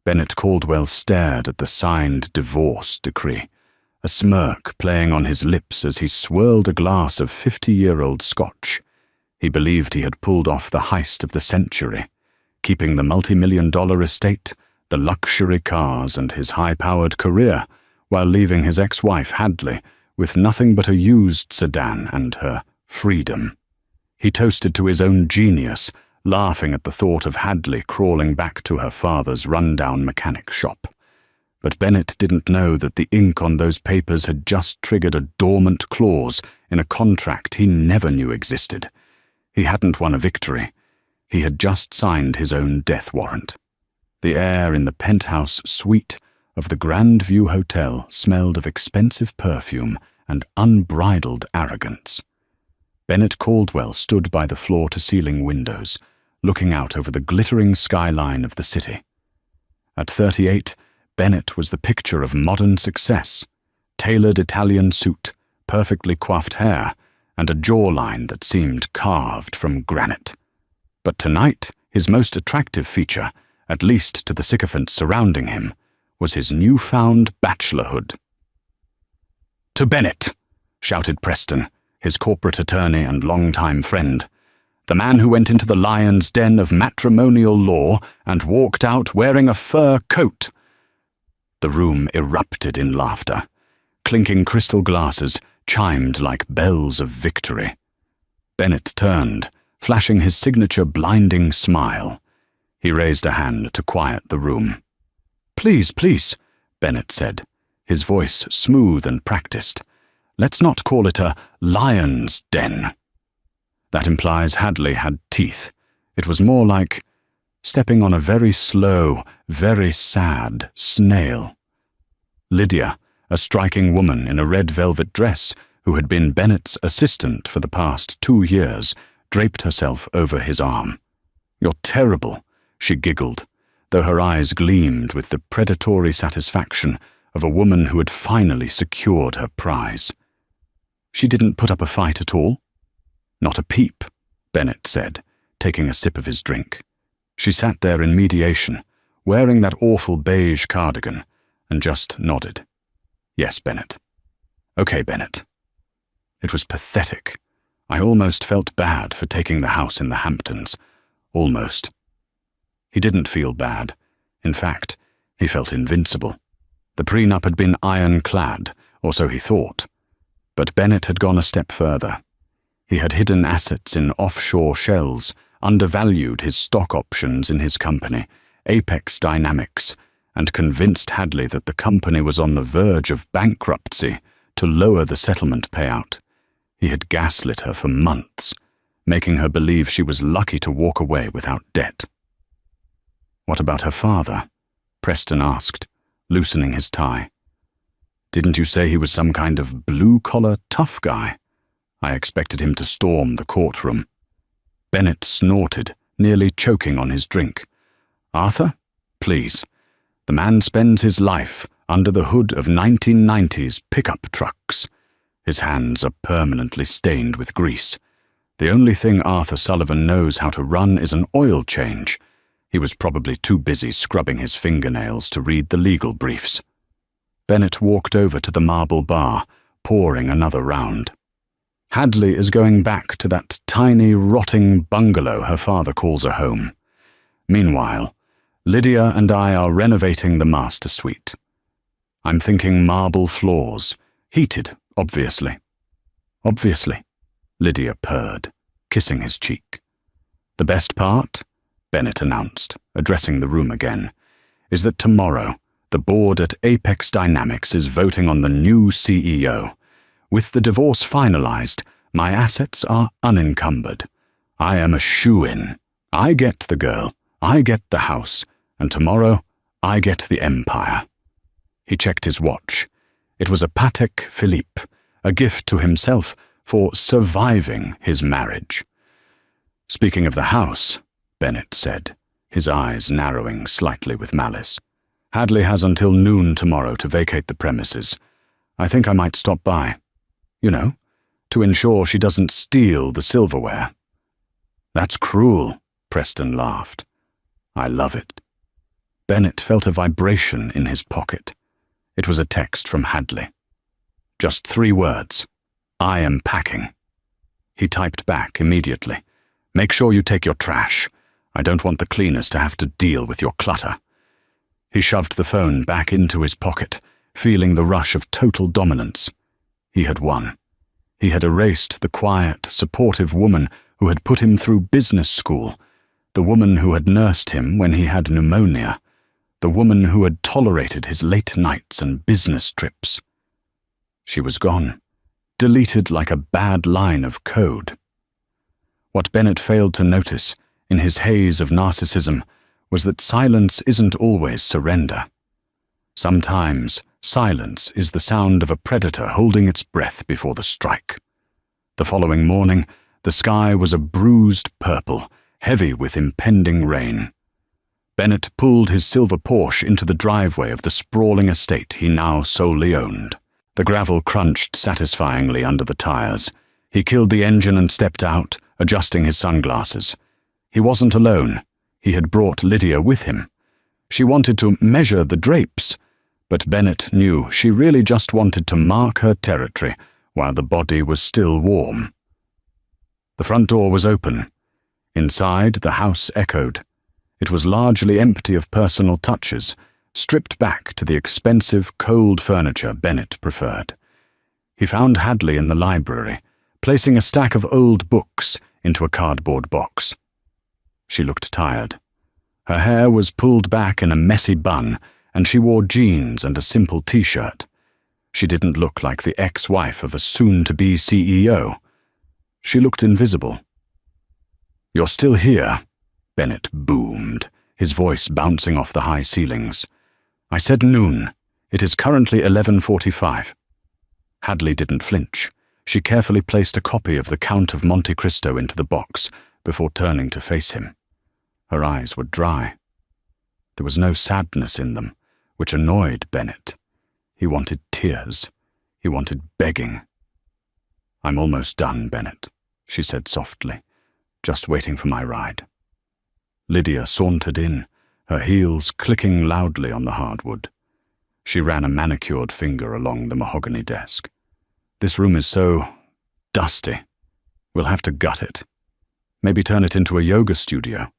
Bennett Caldwell stared at the signed divorce decree, a smirk playing on his lips as he swirled a glass of 50-year-old scotch. He believed he had pulled off the heist of the century, keeping the multi-million-dollar estate, the luxury cars, and his high-powered career, while leaving his ex-wife Hadley with nothing but a used sedan and her freedom. He toasted to his own genius, laughing at the thought of Hadley crawling back to her father's run-down mechanic shop. But Bennett didn't know that the ink on those papers had just triggered a dormant clause in a contract he never knew existed. He hadn't won a victory. He had just signed his own death warrant. The air in the penthouse suite of the Grand View Hotel smelled of expensive perfume and unbridled arrogance. Bennett Caldwell stood by the floor-to-ceiling windows, looking out over the glittering skyline of the city. At 38, Bennett was the picture of modern success: tailored Italian suit, perfectly coiffed hair, and a jawline that seemed carved from granite. But tonight, his most attractive feature, at least to the sycophants surrounding him, was his newfound bachelorhood. "To Bennett!" shouted Preston, his corporate attorney and longtime friend, the man who went into the lion's den of matrimonial law and walked out wearing a fur coat. The room erupted in laughter. Clinking crystal glasses chimed like bells of victory. Bennett turned, flashing his signature blinding smile. He raised a hand to quiet the room. "Please, please," Bennett said, his voice smooth and practiced. "Let's not call it a lion's den. That implies Hadley had teeth. It was more like stepping on a very slow, very sad snail." Lydia, a striking woman in a red velvet dress who had been Bennett's assistant for the past 2 years, draped herself over his arm. "You're terrible," she giggled, though her eyes gleamed with the predatory satisfaction of a woman who had finally secured her prize. "She didn't put up a fight at all?" "Not a peep," Bennett said, taking a sip of his drink. "She sat there in mediation, wearing that awful beige cardigan, and just nodded. Yes, Bennett. Okay, Bennett." It was pathetic. I almost felt bad for taking the house in the Hamptons. Almost. He didn't feel bad. In fact, he felt invincible. The prenup had been ironclad, or so he thought. But Bennett had gone a step further. He had hidden assets in offshore shells, undervalued his stock options in his company, Apex Dynamics, and convinced Hadley that the company was on the verge of bankruptcy to lower the settlement payout. He had gaslit her for months, making her believe she was lucky to walk away without debt. "What about her father?" Preston asked, loosening his tie. "Didn't you say he was some kind of blue-collar tough guy? I expected him to storm the courtroom." Bennett snorted, nearly choking on his drink. "Arthur? Please. The man spends his life under the hood of 1990s pickup trucks. His hands are permanently stained with grease. The only thing Arthur Sullivan knows how to run is an oil change. He was probably too busy scrubbing his fingernails to read the legal briefs." Bennett walked over to the marble bar, pouring another round. "Hadley is going back to that tiny, rotting bungalow her father calls a home. Meanwhile, Lydia and I are renovating the master suite. I'm thinking marble floors, heated, obviously." "Obviously," Lydia purred, kissing his cheek. "The best part," Bennett announced, addressing the room again, "is that tomorrow the board at Apex Dynamics is voting on the new CEO. With the divorce finalized, my assets are unencumbered. I am a shoo-in. I get the girl, I get the house, and tomorrow I get the empire." He checked his watch. It was a Patek Philippe, a gift to himself for surviving his marriage. "Speaking of the house," Bennett said, his eyes narrowing slightly with malice, "Hadley has until noon tomorrow to vacate the premises. I think I might stop by. You know, to ensure she doesn't steal the silverware." "That's cruel," Preston laughed. "I love it." Bennett felt a vibration in his pocket. It was a text from Hadley. Just 3 words. "I am packing." He typed back immediately. "Make sure you take your trash. I don't want the cleaners to have to deal with your clutter." He shoved the phone back into his pocket, feeling the rush of total dominance. He had won. He had erased the quiet, supportive woman who had put him through business school, the woman who had nursed him when he had pneumonia, the woman who had tolerated his late nights and business trips. She was gone, deleted like a bad line of code. What Bennett failed to notice, in his haze of narcissism, was that silence isn't always surrender. Sometimes, silence is the sound of a predator holding its breath before the strike. The following morning, the sky was a bruised purple, heavy with impending rain. Bennett pulled his silver Porsche into the driveway of the sprawling estate he now solely owned. The gravel crunched satisfyingly under the tires. He killed the engine and stepped out, adjusting his sunglasses. He wasn't alone. He had brought Lydia with him. She wanted to measure the drapes, but Bennett knew she really just wanted to mark her territory while the body was still warm. The front door was open. Inside, the house echoed. It was largely empty of personal touches, stripped back to the expensive, cold furniture Bennett preferred. He found Hadley in the library, placing a stack of old books into a cardboard box. She looked tired. Her hair was pulled back in a messy bun, and she wore jeans and a simple t-shirt. She didn't look like the ex-wife of a soon-to-be CEO. She looked invisible. "You're still here," Bennett boomed, his voice bouncing off the high ceilings. "I said noon. It is currently 11:45. Hadley didn't flinch. She carefully placed a copy of The Count of Monte Cristo into the box before turning to face him. Her eyes were dry. There was no sadness in them, which annoyed Bennett. He wanted tears. He wanted begging. "I'm almost done, Bennett," she said softly, "just waiting for my ride." Lydia sauntered in, her heels clicking loudly on the hardwood. She ran a manicured finger along the mahogany desk. "This room is so dusty. We'll have to gut it. Maybe turn it into a yoga studio."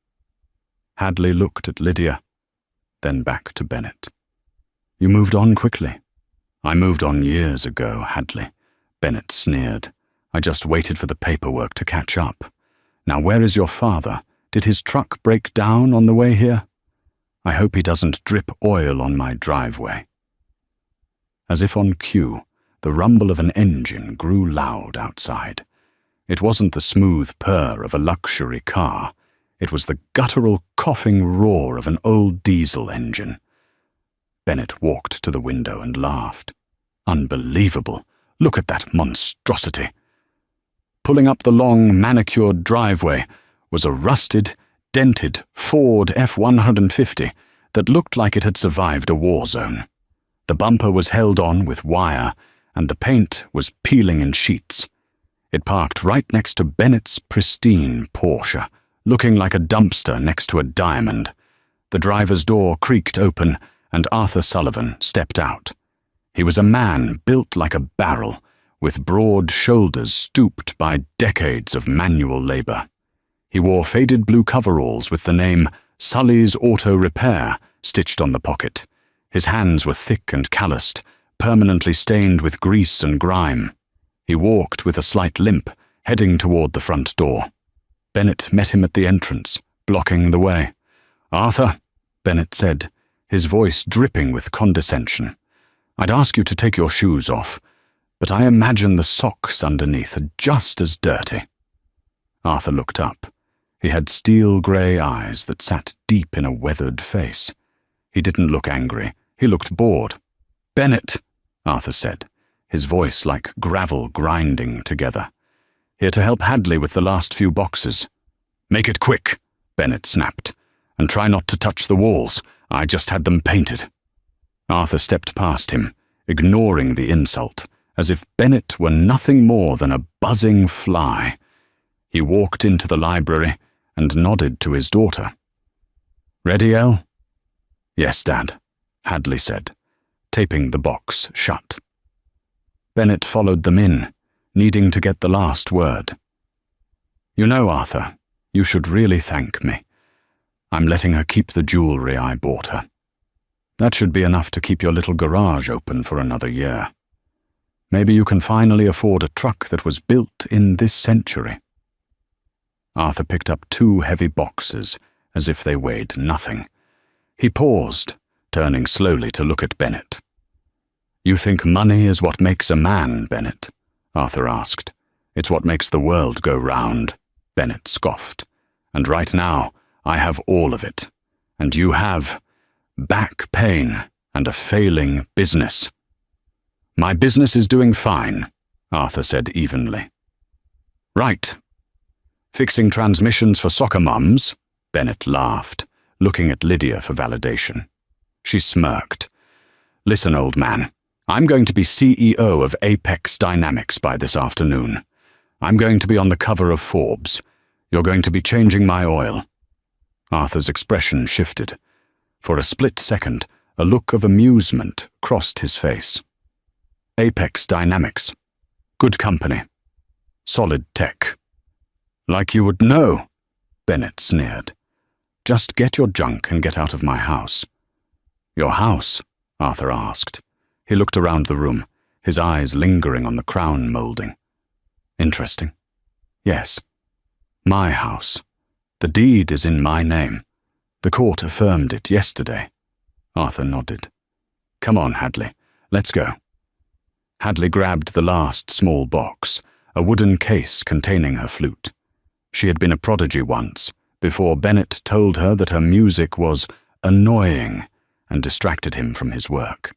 Hadley looked at Lydia, then back to Bennett. "You moved on quickly." "I moved on years ago, Hadley," Bennett sneered. "I just waited for the paperwork to catch up. Now where is your father? Did his truck break down on the way here? I hope he doesn't drip oil on my driveway." As if on cue, the rumble of an engine grew loud outside. It wasn't the smooth purr of a luxury car. It was the guttural coughing roar of an old diesel engine. Bennett walked to the window and laughed. Unbelievable. Look at that monstrosity. Pulling up the long, manicured driveway was a rusted, dented Ford F-150 that looked like it had survived a war zone. The bumper was held on with wire, and the paint was peeling in sheets. It parked right next to Bennett's pristine Porsche, looking like a dumpster next to a diamond. The driver's door creaked open, and Arthur Sullivan stepped out. He was a man built like a barrel, with broad shoulders stooped by decades of manual labor. He wore faded blue coveralls with the name Sully's Auto Repair stitched on the pocket. His hands were thick and calloused, permanently stained with grease and grime. He walked with a slight limp, heading toward the front door. Bennett met him at the entrance, blocking the way. "Arthur," Bennett said, his voice dripping with condescension, "I'd ask you to take your shoes off, but I imagine the socks underneath are just as dirty." Arthur looked up. He had steel-grey eyes that sat deep in a weathered face. He didn't look angry. He looked bored. "Bennett," Arthur said, his voice like gravel grinding together. "Here to help Hadley with the last few boxes." "Make it quick," Bennett snapped, "and try not to touch the walls. I just had them painted." Arthur stepped past him, ignoring the insult, as if Bennett were nothing more than a buzzing fly. He walked into the library and nodded to his daughter. "Ready, Elle?" Yes, Dad, Hadley said, taping the box shut. Bennett followed them in, needing to get the last word. You know, Arthur, you should really thank me. I'm letting her keep the jewelry I bought her. That should be enough to keep your little garage open for another year. Maybe you can finally afford a truck that was built in this century. Arthur picked up 2 heavy boxes, as if they weighed nothing. He paused, turning slowly to look at Bennett. You think money is what makes a man, Bennett? Arthur asked. It's what makes the world go round, Bennett scoffed. And right now, I have all of it. And you have back pain and a failing business. My business is doing fine, Arthur said evenly. Right. Fixing transmissions for soccer mums? Bennett laughed, looking at Lydia for validation. She smirked. Listen, old man, I'm going to be CEO of Apex Dynamics by this afternoon. I'm going to be on the cover of Forbes. You're going to be changing my oil. Arthur's expression shifted. For a split second, a look of amusement crossed his face. Apex Dynamics. Good company. Solid tech. Like you would know, Bennett sneered. Just get your junk and get out of my house. Your house? Arthur asked. He looked around the room, his eyes lingering on the crown molding. Interesting. Yes. My house. The deed is in my name. The court affirmed it yesterday. Arthur nodded. Come on, Hadley. Let's go. Hadley grabbed the last small box, a wooden case containing her flute. She had been a prodigy once, before Bennett told her that her music was annoying and distracted him from his work.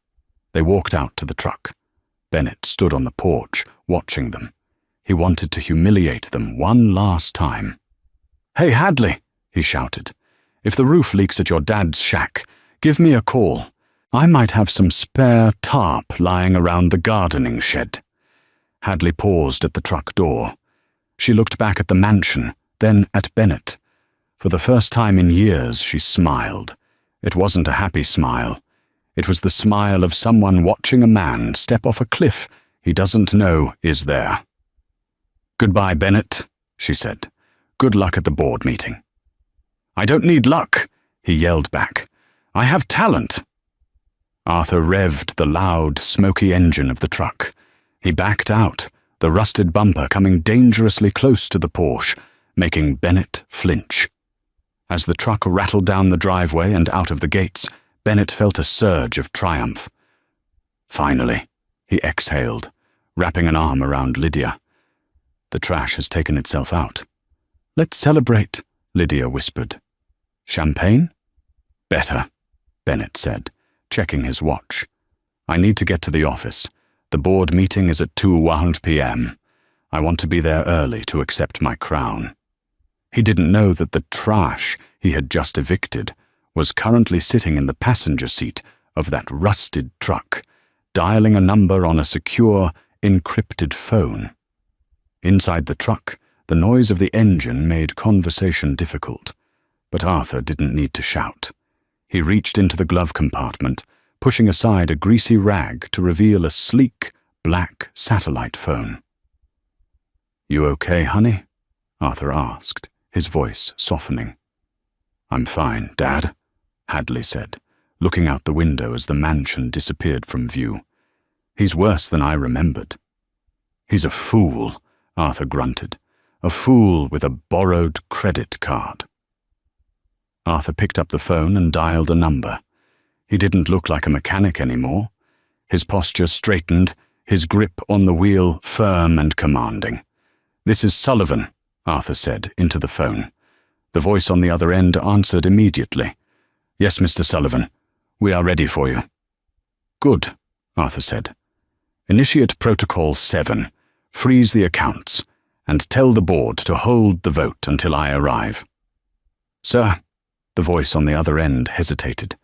They walked out to the truck. Bennett stood on the porch, watching them. He wanted to humiliate them one last time. Hey, Hadley, he shouted. If the roof leaks at your dad's shack, give me a call. I might have some spare tarp lying around the gardening shed. Hadley paused at the truck door. She looked back at the mansion, then at Bennett. For the first time in years, she smiled. It wasn't a happy smile. It was the smile of someone watching a man step off a cliff he doesn't know is there. Goodbye, Bennett, she said. Good luck at the board meeting. I don't need luck, he yelled back. I have talent. Arthur revved the loud, smoky engine of the truck. He backed out, the rusted bumper coming dangerously close to the Porsche, making Bennett flinch. As the truck rattled down the driveway and out of the gates, Bennett felt a surge of triumph. Finally, he exhaled, wrapping an arm around Lydia. The trash has taken itself out. Let's celebrate, Lydia whispered. Champagne? Better, Bennett said, checking his watch. I need to get to the office. The board meeting is at 2:00 p.m. I want to be there early to accept my crown. He didn't know that the trash he had just evicted was currently sitting in the passenger seat of that rusted truck, dialing a number on a secure, encrypted phone. Inside the truck, the noise of the engine made conversation difficult, but Arthur didn't need to shout. He reached into the glove compartment, pushing aside a greasy rag to reveal a sleek, black satellite phone. You okay, honey? Arthur asked, his voice softening. I'm fine, Dad, Hadley said, looking out the window as the mansion disappeared from view. He's worse than I remembered. He's a fool, Arthur grunted. A fool with a borrowed credit card. Arthur picked up the phone and dialed a number. He didn't look like a mechanic anymore. His posture straightened, his grip on the wheel firm and commanding. This is Sullivan, Arthur said into the phone. The voice on the other end answered immediately. Yes, Mr. Sullivan. We are ready for you. Good, Arthur said. Initiate Protocol 7. Freeze the accounts, and tell the board to hold the vote until I arrive. Sir, the voice on the other end hesitated.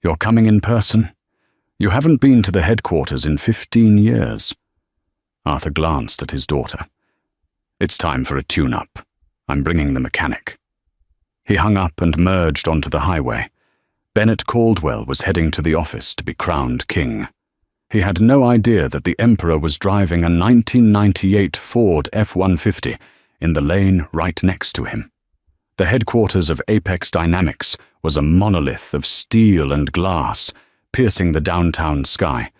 You're coming in person? You haven't been to the headquarters in 15 years. Arthur glanced at his daughter. It's time for a tune-up. I'm bringing the mechanic. He hung up and merged onto the highway. Bennett Caldwell was heading to the office to be crowned king. He had no idea that the Emperor was driving a 1998 Ford F-150 in the lane right next to him. The headquarters of Apex Dynamics was a monolith of steel and glass, piercing the downtown sky.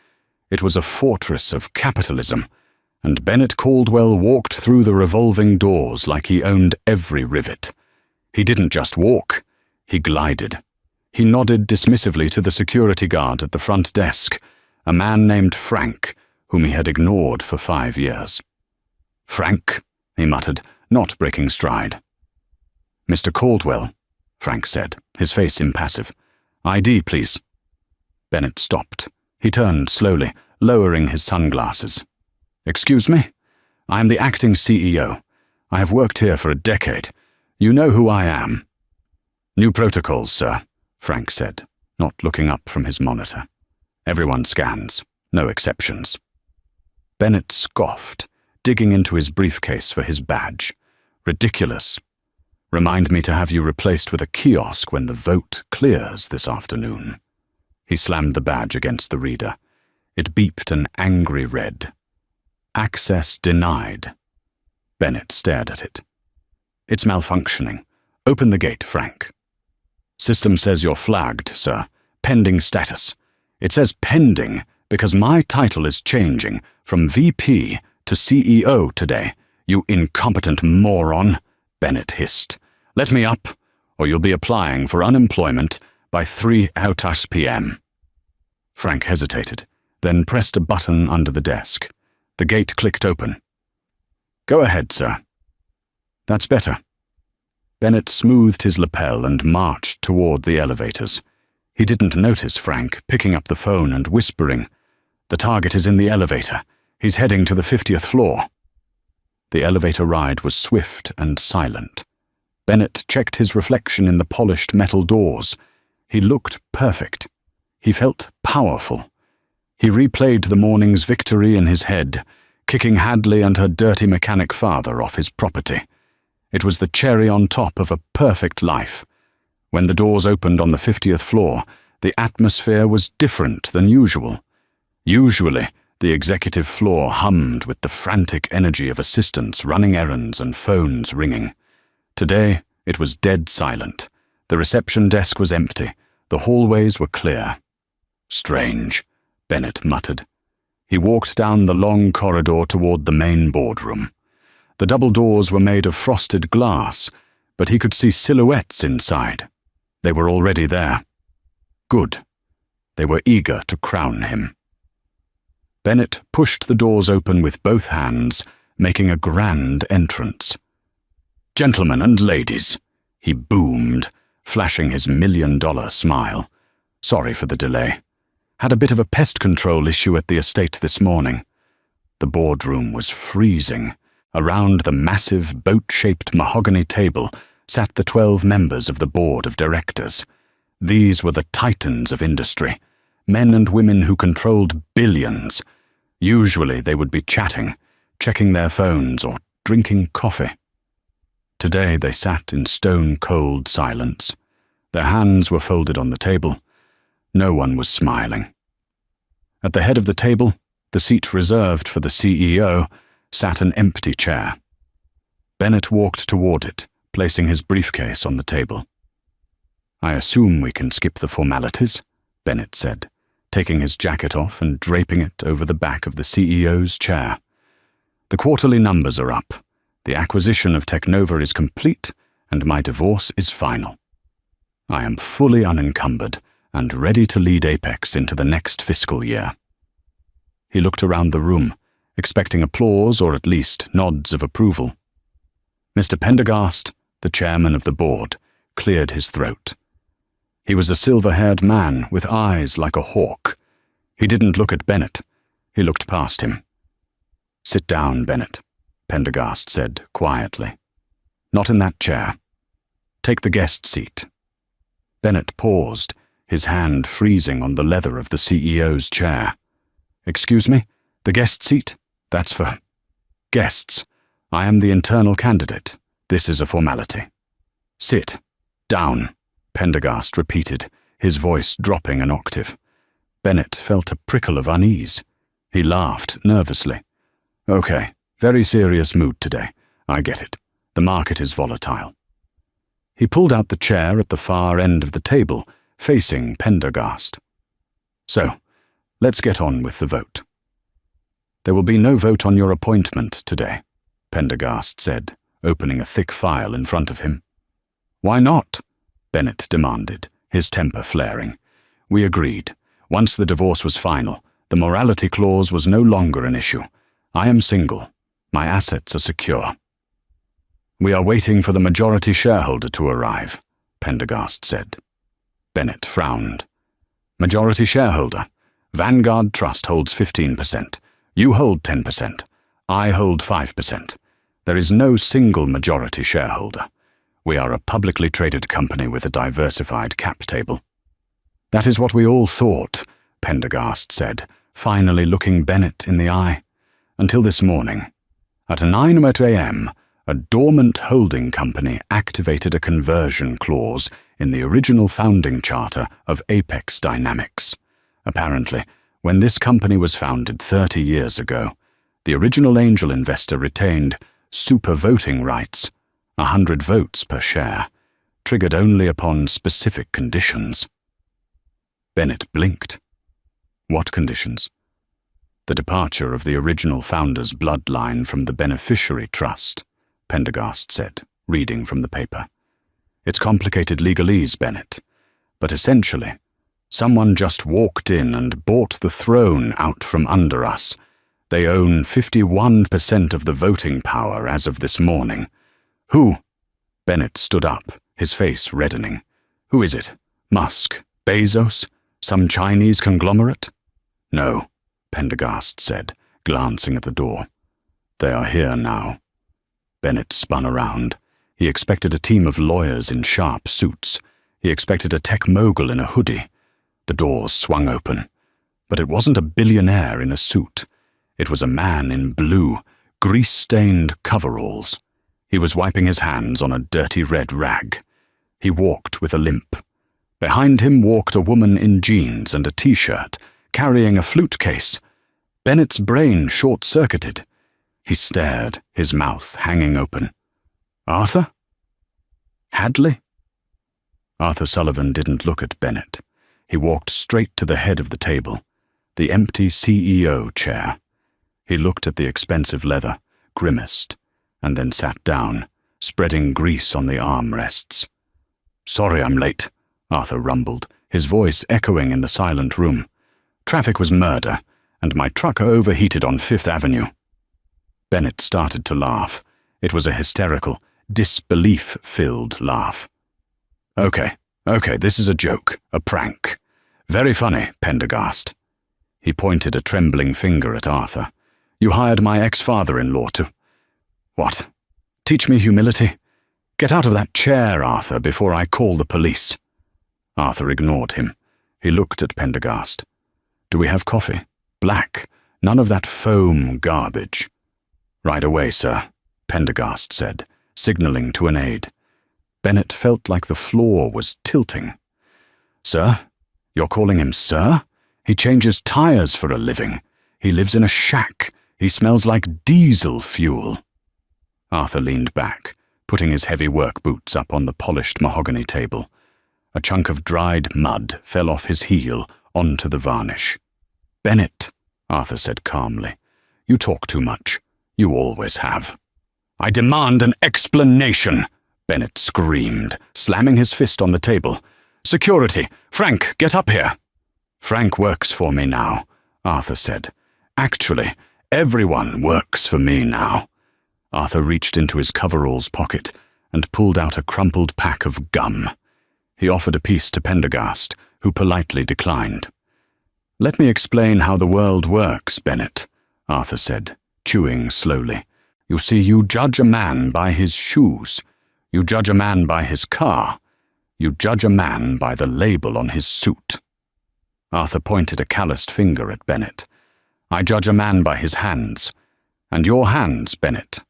It was a fortress of capitalism, and Bennett Caldwell walked through the revolving doors like he owned every rivet. He didn't just walk, he glided. He nodded dismissively to the security guard at the front desk, a man named Frank, whom he had ignored for 5 years. "Frank," he muttered, not breaking stride. "Mr. Caldwell," Frank said, his face impassive. "ID, please." Bennett stopped. He turned slowly, lowering his sunglasses. "Excuse me? I am the acting CEO. I have worked here for a decade. You know who I am." "New protocols, sir," Frank said, not looking up from his monitor. "Everyone scans, no exceptions." Bennett scoffed, digging into his briefcase for his badge. "Ridiculous. Remind me to have you replaced with a kiosk when the vote clears this afternoon." He slammed the badge against the reader. It beeped an angry red. "Access denied." Bennett stared at it. "It's malfunctioning. Open the gate, Frank." "System says you're flagged, sir. Pending status." "It says pending because my title is changing from VP to CEO today, you incompetent moron," Bennett hissed. "Let me up, or you'll be applying for unemployment by 3 Autas PM. Frank hesitated, then pressed a button under the desk. The gate clicked open. "Go ahead, sir." "That's better." Bennett smoothed his lapel and marched toward the elevators. He didn't notice Frank picking up the phone and whispering, "The target is in the elevator. He's heading to the 50th floor." The elevator ride was swift and silent. Bennett checked his reflection in the polished metal doors. He looked perfect. He felt powerful. He replayed the morning's victory in his head, kicking Hadley and her dirty mechanic father off his property. It was the cherry on top of a perfect life. When the doors opened on the 50th floor, the atmosphere was different than usual. Usually, the executive floor hummed with the frantic energy of assistants running errands and phones ringing. Today, it was dead silent. The reception desk was empty. The hallways were clear. "Strange," Bennett muttered. He walked down the long corridor toward the main boardroom. The double doors were made of frosted glass, but he could see silhouettes inside. They were already there. Good. They were eager to crown him. Bennett pushed the doors open with both hands, making a grand entrance. "Gentlemen and ladies," he boomed, flashing his $1,000,000 smile. "Sorry for the delay. Had a bit of a pest control issue at the estate this morning." The boardroom was freezing. Around the massive boat-shaped mahogany table sat the 12 members of the board of directors. These were the titans of industry, men and women who controlled billions. Usually they would be chatting, checking their phones or drinking coffee. Today they sat in stone-cold silence. Their hands were folded on the table. No one was smiling. At the head of the table, the seat reserved for the CEO, sat an empty chair. Bennett walked toward it, placing his briefcase on the table. "I assume we can skip the formalities," Bennett said, taking his jacket off and draping it over the back of the CEO's chair. "The quarterly numbers are up. The acquisition of Technova is complete, and my divorce is final. I am fully unencumbered and ready to lead Apex into the next fiscal year." He looked around the room, expecting applause or at least nods of approval. Mr. Pendergast, the chairman of the board, cleared his throat. He was a silver-haired man with eyes like a hawk. He didn't look at Bennett. He looked past him. "Sit down, Bennett," Pendergast said quietly. "Not in that chair. Take the guest seat." Bennett paused, his hand freezing on the leather of the CEO's chair. "Excuse me? The guest seat? That's for guests. I am the internal candidate. This is a formality." "Sit. Down," Pendergast repeated, his voice dropping an octave. Bennett felt a prickle of unease. He laughed nervously. "Okay, very serious mood today. I get it. The market is volatile." He pulled out the chair at the far end of the table, facing Pendergast. "So, let's get on with the vote." "There will be no vote on your appointment today," Pendergast said, opening a thick file in front of him. "Why not?" Bennett demanded, his temper flaring. "We agreed. Once the divorce was final, the morality clause was no longer an issue. I am single. My assets are secure." "We are waiting for the majority shareholder to arrive," Pendergast said. Bennett frowned. "Majority shareholder? Vanguard Trust holds 15%. You hold 10%. I hold 5%. There is no single majority shareholder. We are a publicly traded company with a diversified cap table." "That is what we all thought," Pendergast said, finally looking Bennett in the eye. "Until this morning. At 9 a.m., a dormant holding company activated a conversion clause in the original founding charter of Apex Dynamics. Apparently, when this company was founded 30 years ago, the original angel investor retained super voting rights, 100 votes per share, triggered only upon specific conditions." Bennett blinked. "What conditions?" "The departure of the original founder's bloodline from the beneficiary trust," Pendergast said, reading from the paper. "It's complicated legalese, Bennett, but essentially, someone just walked in and bought the throne out from under us. They own 51% of the voting power as of this morning." "Who?" Bennett stood up, his face reddening. "Who is it? Musk? Bezos? Some Chinese conglomerate?" "No," Pendergast said, glancing at the door. "They are here now." Bennett spun around. He expected a team of lawyers in sharp suits. He expected a tech mogul in a hoodie. The doors swung open. But it wasn't a billionaire in a suit. It was a man in blue, grease-stained coveralls. He was wiping his hands on a dirty red rag. He walked with a limp. Behind him walked a woman in jeans and a t-shirt, carrying a flute case. Bennett's brain short-circuited. He stared, his mouth hanging open. "Arthur? Hadley?" Arthur Sullivan didn't look at Bennett. He walked straight to the head of the table, the empty CEO chair. He looked at the expensive leather, grimaced, and then sat down, spreading grease on the armrests. "Sorry I'm late," Arthur rumbled, his voice echoing in the silent room. "Traffic was murder, and my truck overheated on Fifth Avenue." Bennett started to laugh. It was a hysterical, disbelief-filled laugh. Okay, this is a joke, a prank. Very funny, Pendergast." He pointed a trembling finger at Arthur. "You hired my ex-father-in-law to—" "What? Teach me humility? Get out of that chair, Arthur, before I call the police." Arthur ignored him. He looked at Pendergast. "Do we have coffee? Black. None of that foam garbage." "Right away, sir," Pendergast said, signaling to an aide. Bennett felt like the floor was tilting. "Sir? You're calling him sir? He changes tires for a living. He lives in a shack. He smells like diesel fuel." Arthur leaned back, putting his heavy work boots up on the polished mahogany table. A chunk of dried mud fell off his heel onto the varnish. "Bennett," Arthur said calmly, "you talk too much. You always have." "I demand an explanation," Bennett screamed, slamming his fist on the table. "Security! Frank, get up here!" "Frank works for me now," Arthur said. "Actually, everyone works for me now." Arthur reached into his coveralls pocket and pulled out a crumpled pack of gum. He offered a piece to Pendergast, who politely declined. "Let me explain how the world works, Bennett," Arthur said, chewing slowly. "You see, you judge a man by his shoes. You judge a man by his car. You judge a man by the label on his suit." Arthur pointed a calloused finger at Bennett. "I judge a man by his hands. And your hands, Bennett.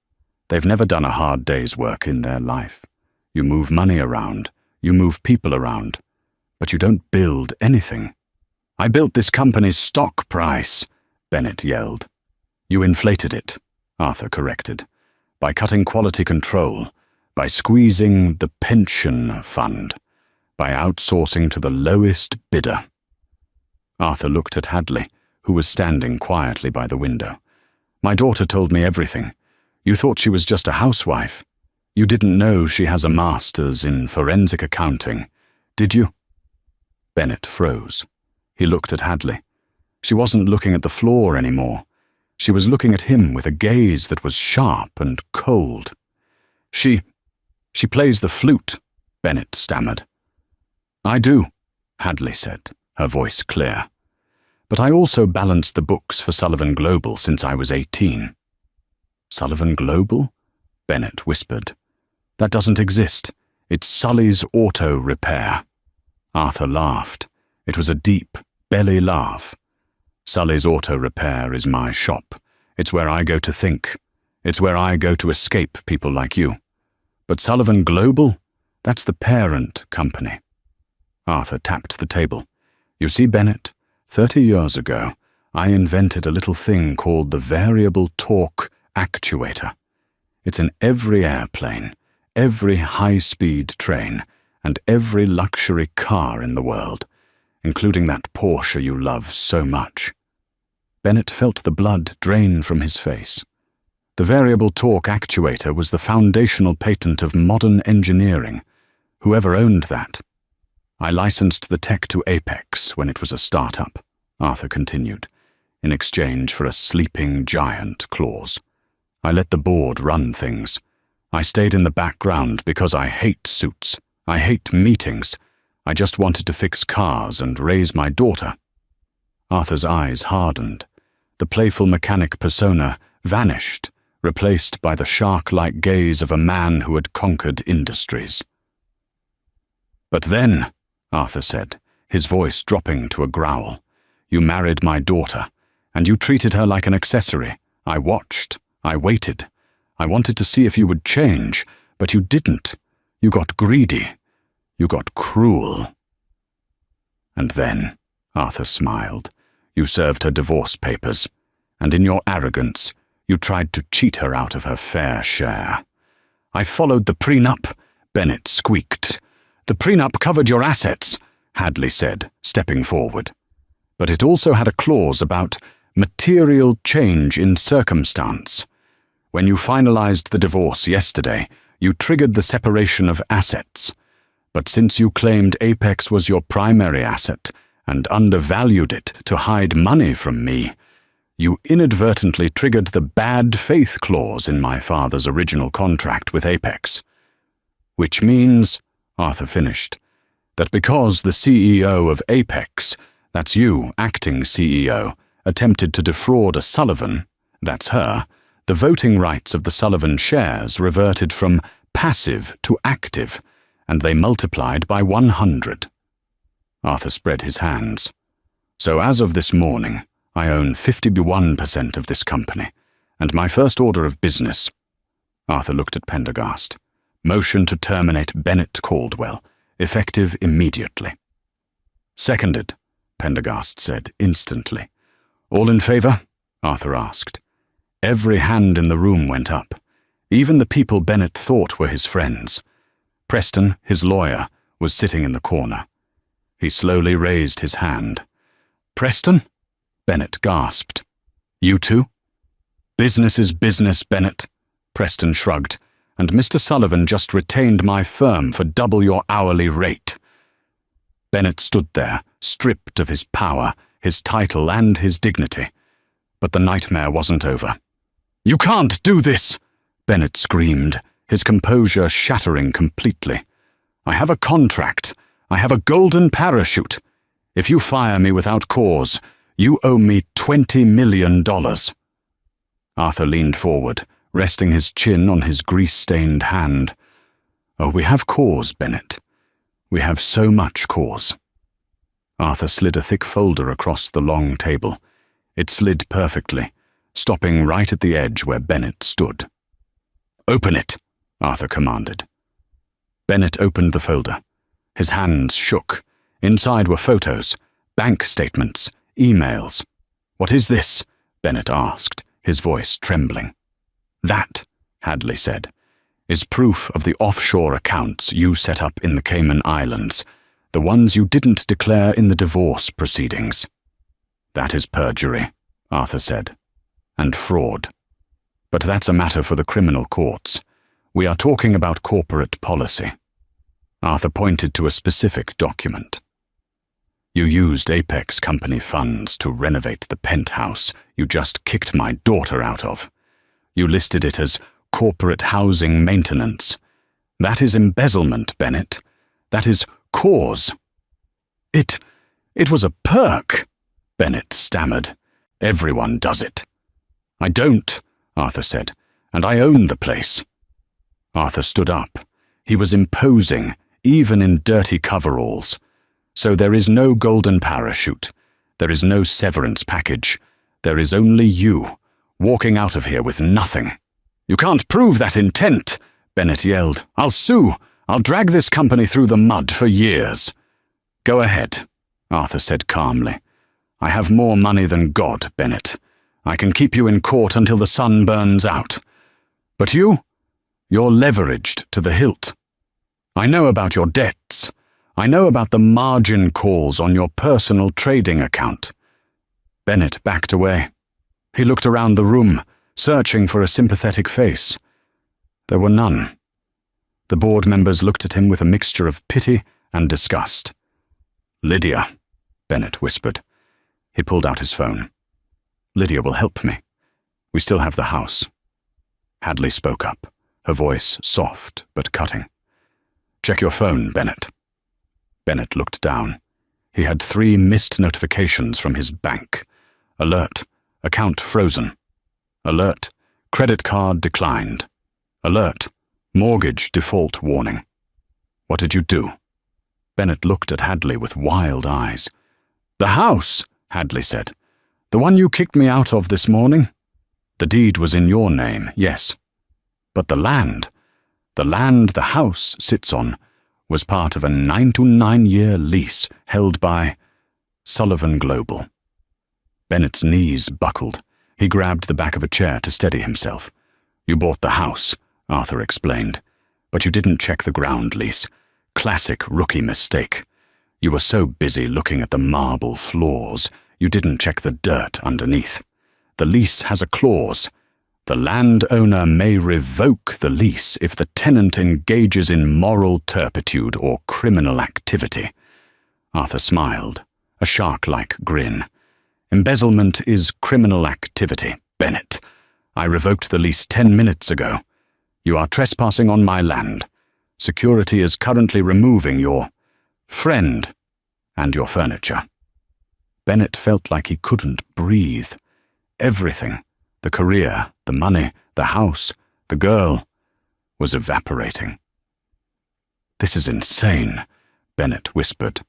They've never done a hard day's work in their life. You move money around. You move people around. But you don't build anything. I built this company's stock price, Bennett yelled. You inflated it, Arthur corrected, by cutting quality control, by squeezing the pension fund, by outsourcing to the lowest bidder. Arthur looked at Hadley, who was standing quietly by the window. My daughter told me everything. You thought she was just a housewife. You didn't know she has a master's in forensic accounting, did you? Bennett froze. He looked at Hadley. She wasn't looking at the floor anymore. She was looking at him with a gaze that was sharp and cold. She plays the flute, Bennett stammered. I do, Hadley said, her voice clear. But I also balanced the books for Sullivan Global since I was 18. Sullivan Global? Bennett whispered. That doesn't exist. It's Sully's Auto Repair. Arthur laughed. It was a deep, belly laugh. Sully's Auto Repair is my shop. It's where I go to think. It's where I go to escape people like you. But Sullivan Global? That's the parent company. Arthur tapped the table. You see, Bennett, 30 years ago, I invented a little thing called the variable torque actuator. It's in every airplane, every high-speed train, and every luxury car in the world, including that Porsche you love so much. Bennett felt the blood drain from his face. The variable torque actuator was the foundational patent of modern engineering. Whoever owned that? I licensed the tech to Apex when it was a startup, Arthur continued, in exchange for a sleeping giant clause. I let the board run things. I stayed in the background because I hate suits. I hate meetings. I just wanted to fix cars and raise my daughter. Arthur's eyes hardened. The playful mechanic persona vanished, replaced by the shark-like gaze of a man who had conquered industries. But then, Arthur said, his voice dropping to a growl, you married my daughter, and you treated her like an accessory. I watched. I waited. I wanted to see if you would change, but you didn't. You got greedy. You got cruel. And then, Arthur smiled, you served her divorce papers, and in your arrogance, you tried to cheat her out of her fair share. I followed the prenup, Bennett squeaked. The prenup covered your assets, Hadley said, stepping forward. But it also had a clause about material change in circumstance. When you finalized the divorce yesterday, you triggered the separation of assets. But since you claimed Apex was your primary asset and undervalued it to hide money from me, you inadvertently triggered the bad faith clause in my father's original contract with Apex. Which means, Arthur finished, that because the CEO of Apex, that's you, acting CEO, attempted to defraud a Sullivan, that's her, the voting rights of the Sullivan shares reverted from passive to active, and they multiplied by 100. Arthur spread his hands. So as of this morning, I own 51% of this company, and my first order of business. Arthur looked at Pendergast. Motion to terminate Bennett Caldwell, effective immediately. Seconded, Pendergast said instantly. All in favor? Arthur asked. Every hand in the room went up, even the people Bennett thought were his friends. Preston, his lawyer, was sitting in the corner. He slowly raised his hand. Preston? Bennett gasped. You too? Business is business, Bennett. Preston shrugged. And Mr. Sullivan just retained my firm for double your hourly rate. Bennett stood there, stripped of his power, his title, and his dignity. But the nightmare wasn't over. You can't do this! Bennett screamed, his composure shattering completely. I have a contract. I have a golden parachute. If you fire me without cause, you owe me $20 million. Arthur leaned forward, resting his chin on his grease-stained hand. Oh, we have cause, Bennett. We have so much cause. Arthur slid a thick folder across the long table. It slid perfectly, stopping right at the edge where Bennett stood. Open it, Arthur commanded. Bennett opened the folder. His hands shook. Inside were photos, bank statements, emails. "What is this?" Bennett asked, his voice trembling. "That," Hadley said, "is proof of the offshore accounts you set up in the Cayman Islands, the ones you didn't declare in the divorce proceedings." "That is perjury," Arthur said, "and fraud. But that's a matter for the criminal courts. We are talking about corporate policy." Arthur pointed to a specific document. "You used Apex Company funds to renovate the penthouse you just kicked my daughter out of. You listed it as corporate housing maintenance. That is embezzlement, Bennett. That is cause." It was a perk," Bennett stammered. "Everyone does it." "I don't," Arthur said, "and I own the place." Arthur stood up. He was imposing, even in dirty coveralls. "So there is no golden parachute. There is no severance package. There is only you, walking out of here with nothing." "You can't prove that intent," Bennett yelled. "I'll sue. I'll drag this company through the mud for years." "Go ahead," Arthur said calmly. "I have more money than God, Bennett. I can keep you in court until the sun burns out. But you're leveraged to the hilt. I know about your debts. I know about the margin calls on your personal trading account." Bennett backed away. He looked around the room, searching for a sympathetic face. There were none. The board members looked at him with a mixture of pity and disgust. "Lydia," Bennett whispered. He pulled out his phone. "Lydia will help me. We still have the house." Hadley spoke up, her voice soft but cutting. "Check your phone, Bennett." Bennett looked down. He had 3 missed notifications from his bank. Alert, account frozen. Alert, credit card declined. Alert, mortgage default warning. "What did you do?" Bennett looked at Hadley with wild eyes. "The house," Hadley said. "The one you kicked me out of this morning. The deed was in your name, yes. But the land the house sits on, was part of a 9-to-9-year lease held by Sullivan Global." Bennett's knees buckled. He grabbed the back of a chair to steady himself. "You bought the house," Arthur explained, "but you didn't check the ground lease. Classic rookie mistake. You were so busy looking at the marble floors, you didn't check the dirt underneath. The lease has a clause. The landowner may revoke the lease if the tenant engages in moral turpitude or criminal activity." Arthur smiled, a shark-like grin. "Embezzlement is criminal activity, Bennett. I revoked the lease 10 minutes ago. You are trespassing on my land. Security is currently removing your friend and your furniture." Bennett felt like he couldn't breathe. Everything, the career, the money, the house, the girl, was evaporating. "This is insane," Bennett whispered.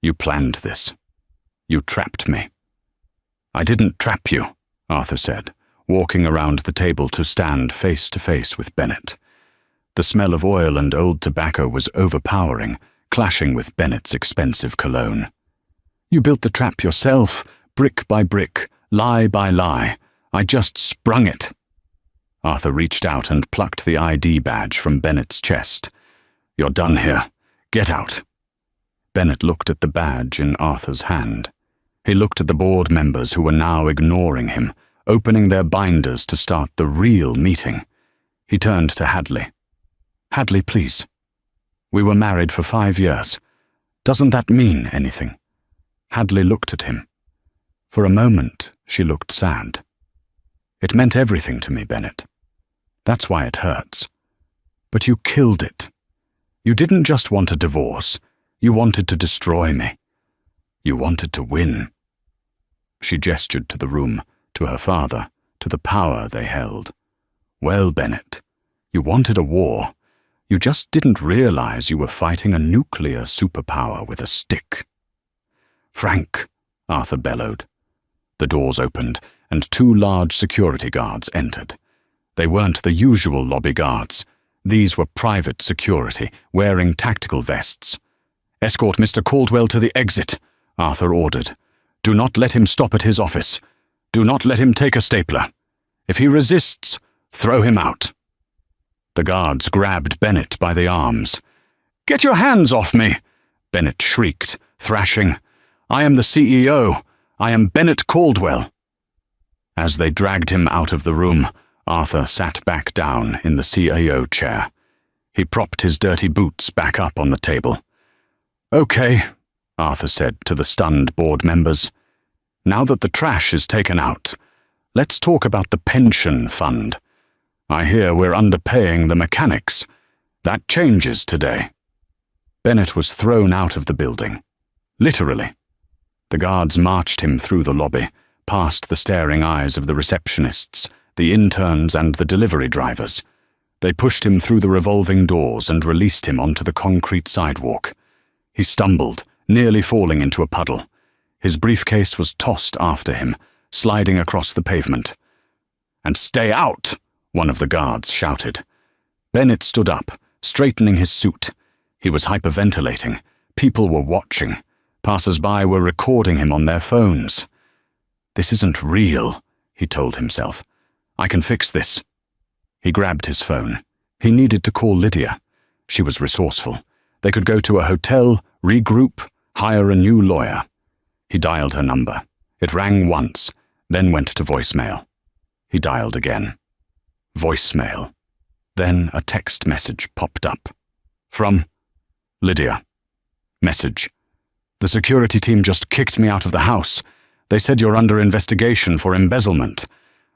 "You planned this. You trapped me." "I didn't trap you," Arthur said, walking around the table to stand face to face with Bennett. The smell of oil and old tobacco was overpowering, clashing with Bennett's expensive cologne. "You built the trap yourself, brick by brick, lie by lie. I just sprung it." Arthur reached out and plucked the ID badge from Bennett's chest. "You're done here. Get out." Bennett looked at the badge in Arthur's hand. He looked at the board members who were now ignoring him, opening their binders to start the real meeting. He turned to Hadley. "Hadley, please. We were married for 5 years. Doesn't that mean anything?" Hadley looked at him. For a moment, she looked sad. "It meant everything to me, Bennett. That's why it hurts. But you killed it. You didn't just want a divorce. You wanted to destroy me. You wanted to win." She gestured to the room, to her father, to the power they held. "Well, Bennett, you wanted a war. You just didn't realize you were fighting a nuclear superpower with a stick." "Frank," Arthur bellowed. The doors opened, and 2 large security guards entered. They weren't the usual lobby guards. These were private security, wearing tactical vests. "Escort Mr. Caldwell to the exit," Arthur ordered. "Do not let him stop at his office. Do not let him take a stapler. If he resists, throw him out." The guards grabbed Bennett by the arms. "Get your hands off me!" Bennett shrieked, thrashing. "I am the CEO. I am Bennett Caldwell." As they dragged him out of the room, Arthur sat back down in the CAO chair. He propped his dirty boots back up on the table. "Okay," Arthur said to the stunned board members. "Now that the trash is taken out, let's talk about the pension fund. I hear we're underpaying the mechanics. That changes today." Bennett was thrown out of the building. Literally. The guards marched him through the lobby, past the staring eyes of the receptionists, the interns and the delivery drivers. They pushed him through the revolving doors and released him onto the concrete sidewalk. He stumbled, nearly falling into a puddle. His briefcase was tossed after him, sliding across the pavement. "And stay out!" one of the guards shouted. Bennett stood up, straightening his suit. He was hyperventilating. People were watching. Passers-by were recording him on their phones. "This isn't real," he told himself. "I can fix this." He grabbed his phone. He needed to call Lydia. She was resourceful. They could go to a hotel, regroup, hire a new lawyer. He dialed her number. It rang once, then went to voicemail. He dialed again. Voicemail. Then a text message popped up. From Lydia. Message. "The security team just kicked me out of the house. They said you're under investigation for embezzlement.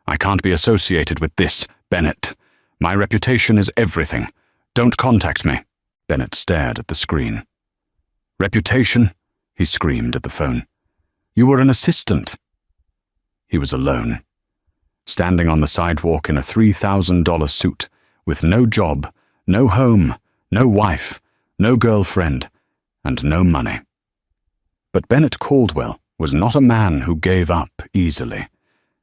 I can't be associated with this, Bennett. My reputation is everything. Don't contact me." Bennett stared at the screen. "Reputation?" he screamed at the phone. "You were an assistant." He was alone, standing on the sidewalk in a $3,000 suit, with no job, no home, no wife, no girlfriend, and no money. But Bennett Caldwell was not a man who gave up easily.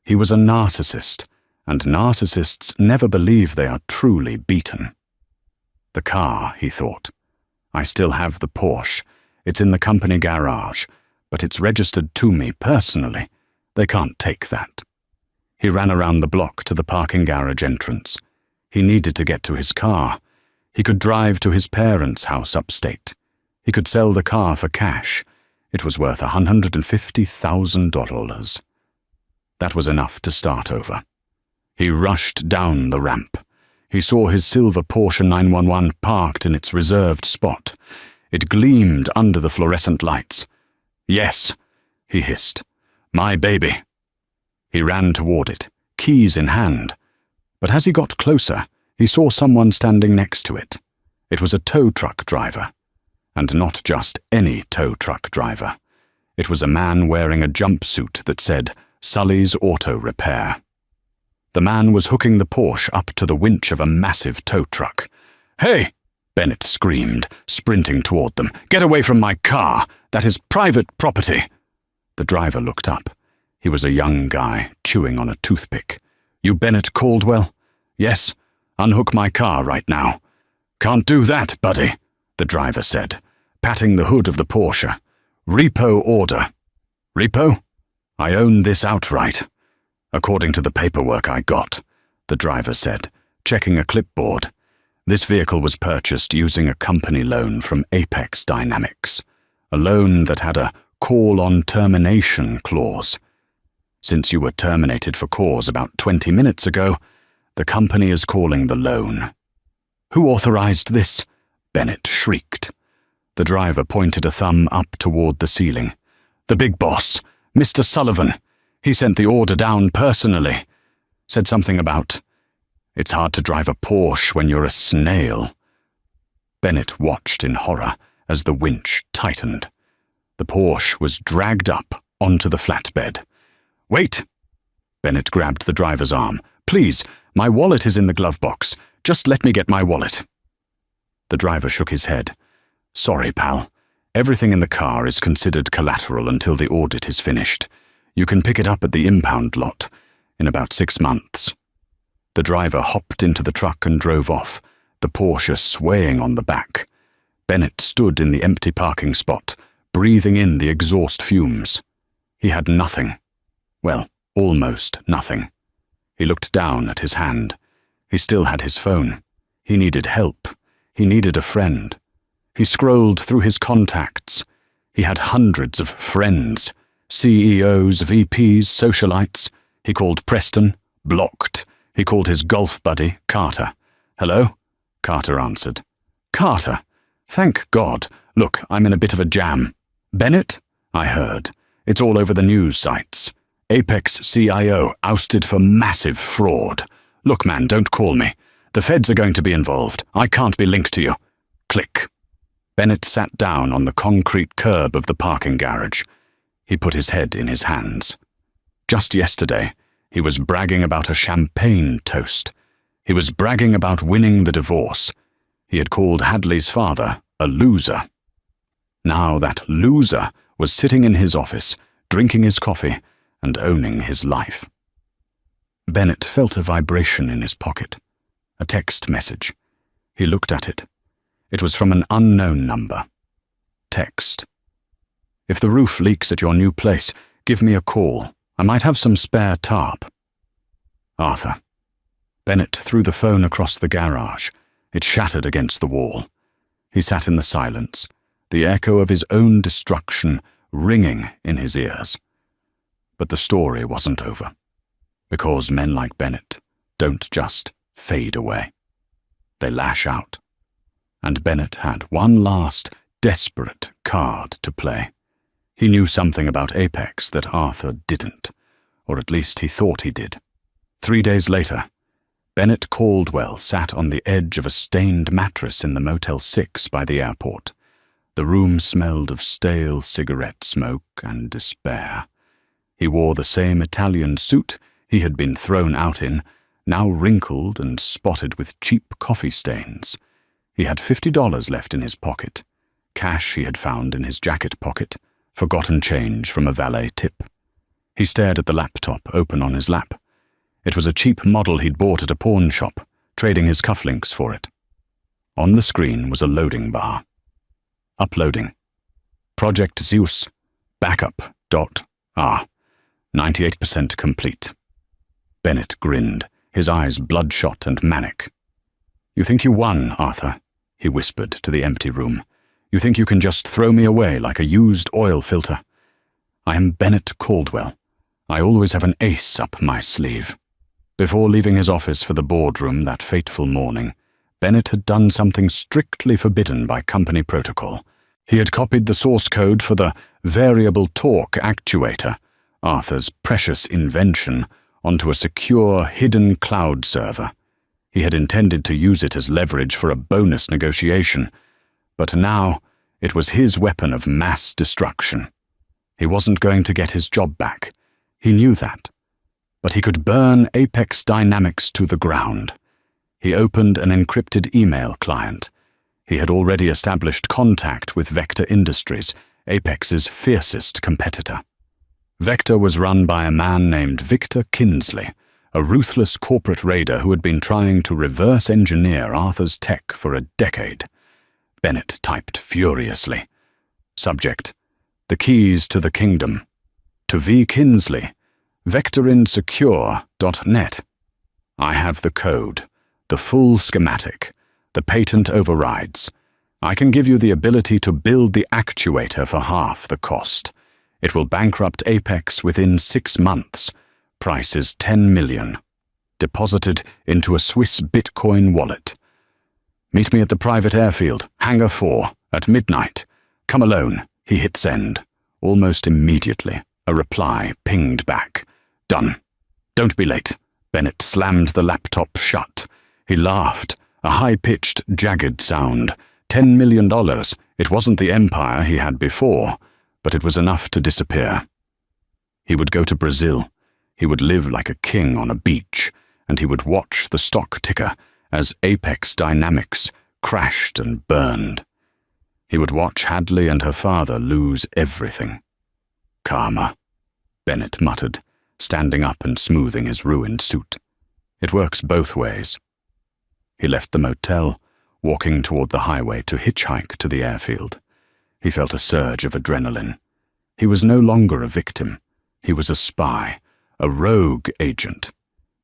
He was a narcissist, and narcissists never believe they are truly beaten. The car, he thought. "I still have the Porsche. It's in the company garage, but it's registered to me personally. They can't take that." He ran around the block to the parking garage entrance. He needed to get to his car. He could drive to his parents' house upstate. He could sell the car for cash. It was worth $150,000. That was enough to start over. He rushed down the ramp. He saw his silver Porsche 911 parked in its reserved spot. It gleamed under the fluorescent lights. "Yes," he hissed. "My baby." He ran toward it, keys in hand. But as he got closer, he saw someone standing next to it. It was a tow truck driver. And not just any tow truck driver. It was a man wearing a jumpsuit that said, "Sully's Auto Repair." The man was hooking the Porsche up to the winch of a massive tow truck. "Hey!" Bennett screamed, sprinting toward them. "Get away from my car! That is private property!" The driver looked up. He was a young guy, chewing on a toothpick. "You Bennett Caldwell?" "Yes. Unhook my car right now." "Can't do that, buddy," the driver said, patting the hood of the Porsche. "Repo order." "Repo? I own this outright." "According to the paperwork I got," the driver said, checking a clipboard. "This vehicle was purchased using a company loan from Apex Dynamics, a loan that had a call-on termination clause. Since you were terminated for cause about 20 minutes ago, the company is calling the loan." "Who authorized this?" Bennett shrieked. The driver pointed a thumb up toward the ceiling. "The big boss, Mr. Sullivan. He sent the order down personally. Said something about, 'It's hard to drive a Porsche when you're a snail.'" Bennett watched in horror as the winch tightened. The Porsche was dragged up onto the flatbed. "Wait!" Bennett grabbed the driver's arm. "Please, my wallet is in the glove box. Just let me get my wallet." The driver shook his head. "Sorry, pal. Everything in the car is considered collateral until the audit is finished. You can pick it up at the impound lot in about 6 months." The driver hopped into the truck and drove off, the Porsche swaying on the back. Bennett stood in the empty parking spot, breathing in the exhaust fumes. He had nothing. Well, almost nothing. He looked down at his hand. He still had his phone. He needed help. He needed a friend. He scrolled through his contacts. He had hundreds of friends, CEOs, VPs, socialites. He called Preston, blocked. He called his golf buddy, Carter. "Hello?" Carter answered. "Carter? Thank God. Look, I'm in a bit of a jam." "Bennett?" I heard. "It's all over the news sites. Apex CIO ousted for massive fraud. Look, man, don't call me. The feds are going to be involved. I can't be linked to you." Click. Bennett sat down on the concrete curb of the parking garage. He put his head in his hands. Just yesterday, he was bragging about a champagne toast. He was bragging about winning the divorce. He had called Hadley's father a loser. Now that loser was sitting in his office, drinking his coffee and owning his life. Bennett felt a vibration in his pocket. A text message. He looked at it. It was from an unknown number. Text. "If the roof leaks at your new place, give me a call. I might have some spare tarp. Arthur." Bennett threw the phone across the garage. It shattered against the wall. He sat in the silence, the echo of his own destruction ringing in his ears. But the story wasn't over, because men like Bennett don't just fade away. They lash out. And Bennett had one last, desperate card to play. He knew something about Apex that Arthur didn't, or at least he thought he did. 3 days later, Bennett Caldwell sat on the edge of a stained mattress in the Motel 6 by the airport. The room smelled of stale cigarette smoke and despair. He wore the same Italian suit he had been thrown out in, now wrinkled and spotted with cheap coffee stains. He had $50 left in his pocket, cash he had found in his jacket pocket, forgotten change from a valet tip. He stared at the laptop open on his lap. It was a cheap model he'd bought at a pawn shop, trading his cufflinks for it. On the screen was a loading bar. Uploading. Project Zeus. Backup.R. 98% complete. Bennett grinned, his eyes bloodshot and manic. "You think you won, Arthur?" he whispered to the empty room. "You think you can just throw me away like a used oil filter? I am Bennett Caldwell. I always have an ace up my sleeve." Before leaving his office for the boardroom that fateful morning, Bennett had done something strictly forbidden by company protocol. He had copied the source code for the variable torque actuator, Arthur's precious invention, onto a secure, hidden cloud server. He had intended to use it as leverage for a bonus negotiation, but now it was his weapon of mass destruction. He wasn't going to get his job back. He knew that. But he could burn Apex Dynamics to the ground. He opened an encrypted email client. He had already established contact with Vector Industries, Apex's fiercest competitor. Vector was run by a man named Victor Kinsley, a ruthless corporate raider who had been trying to reverse engineer Arthur's tech for a decade. Bennett typed furiously. Subject: "The keys to the kingdom. To V. Kinsley, vectorinsecure.net. I have the code, the full schematic, the patent overrides. I can give you the ability to build the actuator for half the cost. It will bankrupt Apex within 6 months. Price is $10 million. Deposited into a Swiss Bitcoin wallet. Meet me at the private airfield, Hangar 4, at midnight. Come alone." He hit send. Almost immediately, a reply pinged back. "Done. Don't be late." Bennett slammed the laptop shut. He laughed, a high-pitched, jagged sound. $10 million. It wasn't the empire he had before, but it was enough to disappear. He would go to Brazil. He would live like a king on a beach, and he would watch the stock ticker as Apex Dynamics crashed and burned. He would watch Hadley and her father lose everything. "Karma," Bennett muttered, standing up and smoothing his ruined suit. "It works both ways." He left the motel, walking toward the highway to hitchhike to the airfield. He felt a surge of adrenaline. He was no longer a victim. He was a spy, a rogue agent.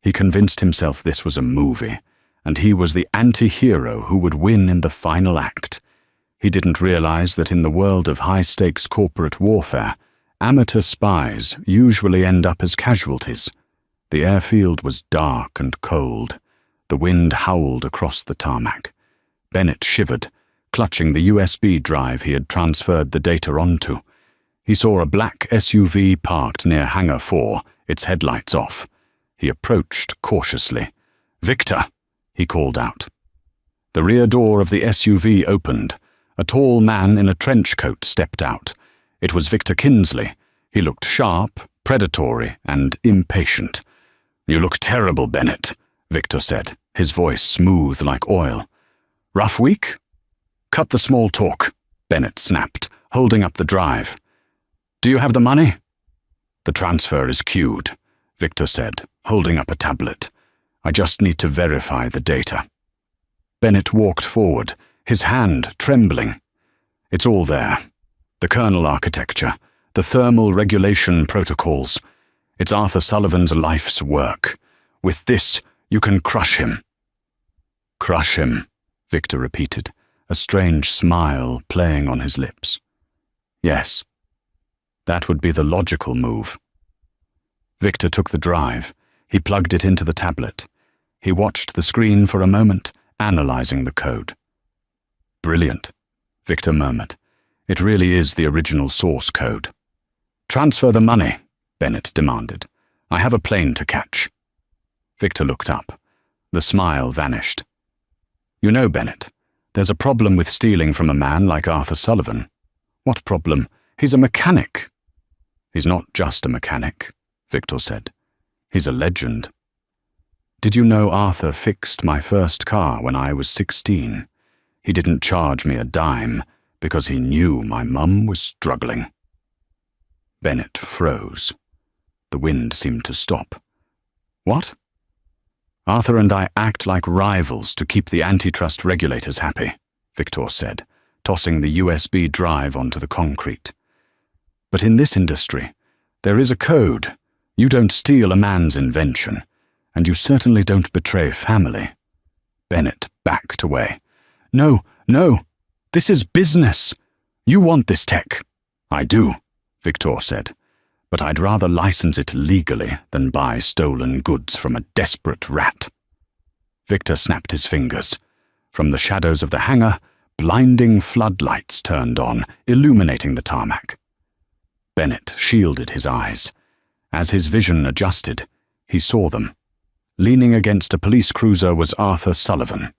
He convinced himself this was a movie, and he was the anti-hero who would win in the final act. He didn't realize that in the world of high-stakes corporate warfare, amateur spies usually end up as casualties. The airfield was dark and cold. The wind howled across the tarmac. Bennett shivered, clutching the USB drive he had transferred the data onto. He saw a black SUV parked near Hangar 4, its headlights off. He approached cautiously. "Victor!" he called out. The rear door of the SUV opened. A tall man in a trench coat stepped out. It was Victor Kinsley. He looked sharp, predatory, and impatient. "You look terrible, Bennett," Victor said, his voice smooth like oil. "Rough week?" "Cut the small talk," Bennett snapped, holding up the drive. "Do you have the money?" "The transfer is queued," Victor said, holding up a tablet. "I just need to verify the data." Bennett walked forward, his hand trembling. "It's all there. The kernel architecture, the thermal regulation protocols. It's Arthur Sullivan's life's work. With this, you can crush him." "Crush him," Victor repeated, a strange smile playing on his lips. "Yes. That would be the logical move." Victor took the drive. He plugged it into the tablet. He watched the screen for a moment, analyzing the code. "Brilliant," Victor murmured. "It really is the original source code." "Transfer the money," Bennett demanded. "I have a plane to catch." Victor looked up. The smile vanished. "You know, Bennett, there's a problem with stealing from a man like Arthur Sullivan." "What problem? He's a mechanic." "He's not just a mechanic," Victor said. "He's a legend. Did you know Arthur fixed my first car when I was 16? He didn't charge me a dime because he knew my mum was struggling." Bennett froze. The wind seemed to stop. "What?" "Arthur and I act like rivals to keep the antitrust regulators happy," Victor said, tossing the USB drive onto the concrete. "But in this industry, there is a code. You don't steal a man's invention, and you certainly don't betray family." Bennett backed away. "No, no, this is business. You want this tech." "I do," Victor said, "but I'd rather license it legally than buy stolen goods from a desperate rat." Victor snapped his fingers. From the shadows of the hangar, blinding floodlights turned on, illuminating the tarmac. Bennett shielded his eyes. As his vision adjusted, he saw them. Leaning against a police cruiser was Arthur Sullivan.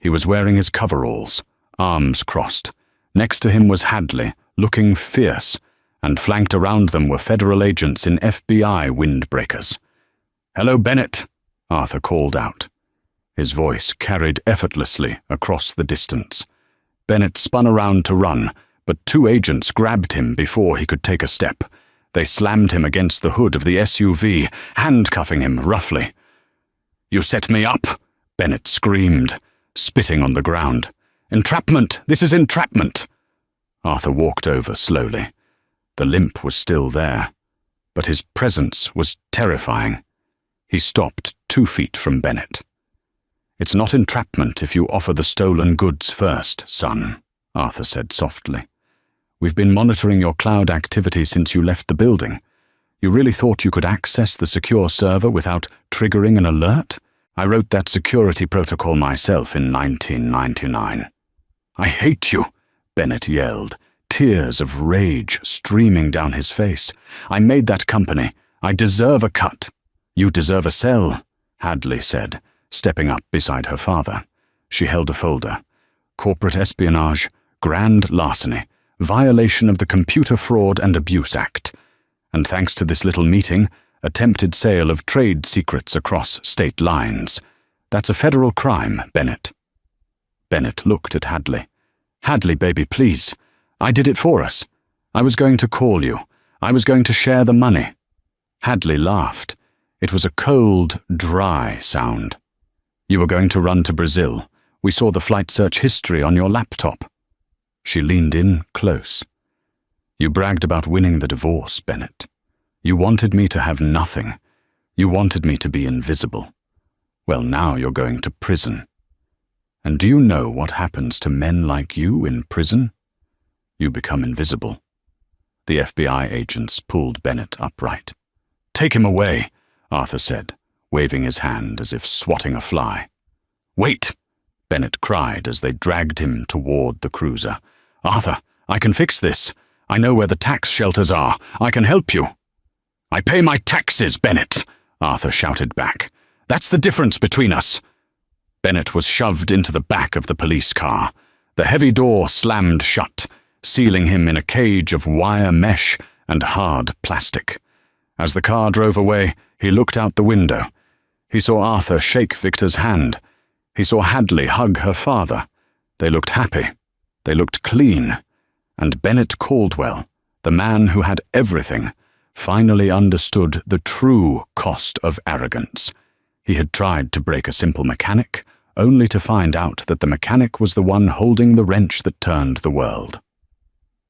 He was wearing his coveralls, arms crossed. Next to him was Hadley, looking fierce, and flanked around them were federal agents in FBI windbreakers. "Hello, Bennett," Arthur called out. His voice carried effortlessly across the distance. Bennett spun around to run, but two agents grabbed him before he could take a step. They slammed him against the hood of the SUV, handcuffing him roughly. "You set me up," Bennett screamed, spitting on the ground. "Entrapment! This is entrapment!" Arthur walked over slowly. The limp was still there, but his presence was terrifying. He stopped 2 feet from Bennett. "It's not entrapment if you offer the stolen goods first, son," Arthur said softly. "We've been monitoring your cloud activity since you left the building. You really thought you could access the secure server without triggering an alert? I wrote that security protocol myself in 1999. "I hate you," Bennett yelled, tears of rage streaming down his face. "I made that company. I deserve a cut." "You deserve a cell," Hadley said, stepping up beside her father. She held a folder. "Corporate espionage, grand larceny, violation of the Computer Fraud and Abuse Act. And thanks to this little meeting, attempted sale of trade secrets across state lines. That's a federal crime, Bennett." Bennett looked at Hadley. "Hadley, baby, please. I did it for us. I was going to call you. I was going to share the money." Hadley laughed. It was a cold, dry sound. "You were going to run to Brazil. We saw the flight search history on your laptop." She leaned in close. "You bragged about winning the divorce, Bennett. You wanted me to have nothing. You wanted me to be invisible. Well, now you're going to prison. And do you know what happens to men like you in prison? You become invisible." The FBI agents pulled Bennett upright. "Take him away," Arthur said, waving his hand as if swatting a fly. "Wait!" Bennett cried as they dragged him toward the cruiser. "Arthur, I can fix this. I know where the tax shelters are. I can help you." "I pay my taxes, Bennett," Arthur shouted back. "That's the difference between us." Bennett was shoved into the back of the police car. The heavy door slammed shut, sealing him in a cage of wire mesh and hard plastic. As the car drove away, he looked out the window. He saw Arthur shake Victor's hand. He saw Hadley hug her father. They looked happy. They looked clean. And Bennett Caldwell, the man who had everything, finally understood the true cost of arrogance. He had tried to break a simple mechanic, only to find out that the mechanic was the one holding the wrench that turned the world.